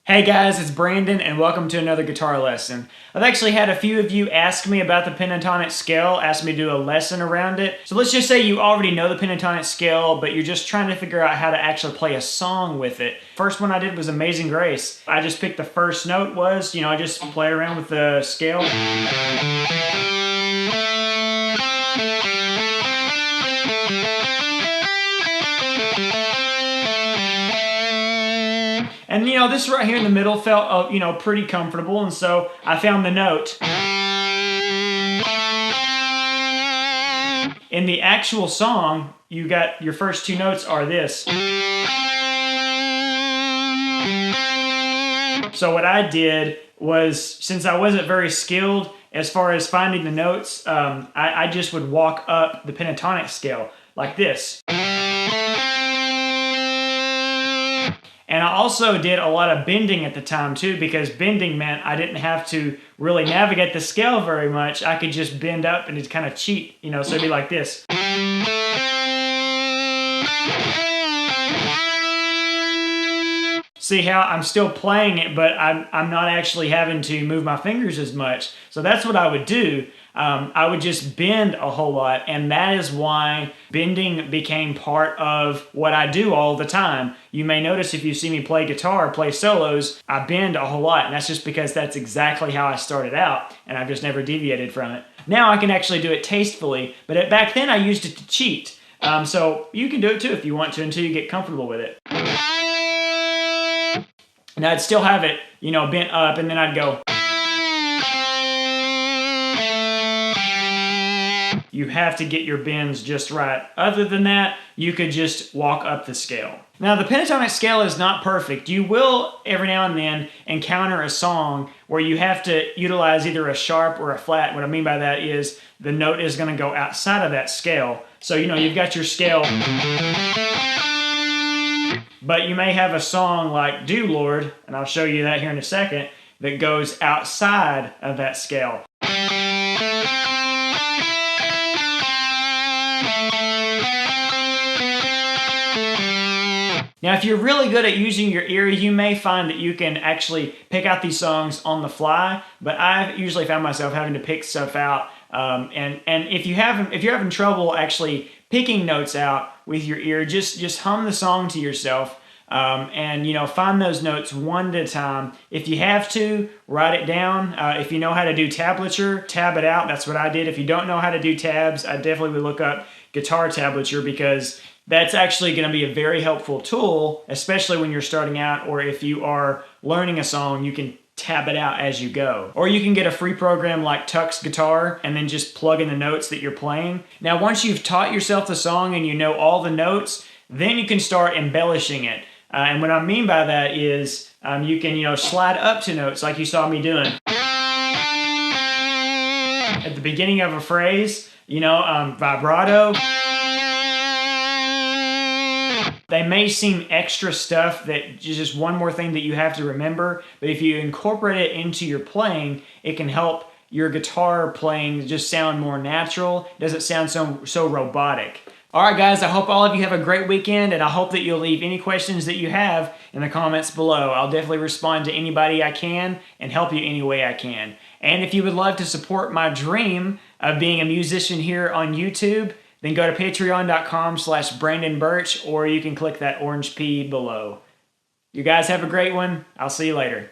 Hey guys, it's Brandon and welcome to another guitar lesson. I've actually had a few of you ask me about the pentatonic scale, ask me to do a lesson around it. So let's just say you already know the pentatonic scale, but you're just trying to figure out how to actually play a song with it. First one I did was Amazing Grace. I just picked the first note I just play around with the scale. And this right here in the middle felt, pretty comfortable, and so I found the note. In the actual song, you got your first two notes are this. So what I did was, since I wasn't very skilled as far as finding the notes, I just would walk up the pentatonic scale like this. And I also did a lot of bending at the time too, because bending meant I didn't have to really navigate the scale very much. I could just bend up and just kind of cheat, so it'd be like this. See how I'm still playing it, but I'm not actually having to move my fingers as much. So that's what I would do. I would just bend a whole lot, and that is why bending became part of what I do all the time. You may notice if you see me play guitar, play solos, I bend a whole lot, and that's just because that's exactly how I started out, and I've just never deviated from it. Now I can actually do it tastefully, but back then I used it to cheat. So you can do it too if you want to until you get comfortable with it. And I'd still have it, bent up, and then I'd go. You have to get your bends just right. Other than that, you could just walk up the scale. Now, the pentatonic scale is not perfect. You will, every now and then, encounter a song where you have to utilize either a sharp or a flat. What I mean by that is the note is going to go outside of that scale. So, you've got your scale, but you may have a song like Do Lord, and I'll show you that here in a second, that goes outside of that scale. Now, if you're really good at using your ear, you may find that you can actually pick out these songs on the fly, but I've usually found myself having to pick stuff out. And if you're having trouble actually picking notes out with your ear, just hum the song to yourself. And find those notes one at a time. If you have to, write it down. If you know how to do tablature, tab it out. That's what I did. If you don't know how to do tabs, I definitely would look up guitar tablature, because that's actually going to be a very helpful tool, especially when you're starting out, or if you are learning a song, you can tab it out as you go. Or you can get a free program like Tux Guitar and then just plug in the notes that you're playing. Now, once you've taught yourself the song and you know all the notes, then you can start embellishing it. And what I mean by that is you can, slide up to notes like you saw me doing. At the beginning of a phrase, vibrato. They may seem extra stuff that just one more thing that you have to remember, but if you incorporate it into your playing, it can help your guitar playing just sound more natural. It doesn't sound so robotic. All right, guys, I hope all of you have a great weekend, and I hope that you'll leave any questions that you have in the comments below. I'll definitely respond to anybody I can and help you any way I can. And if you would love to support my dream of being a musician here on YouTube, then go to patreon.com/Brandon Birch, or you can click that orange P below. You guys have a great one. I'll see you later.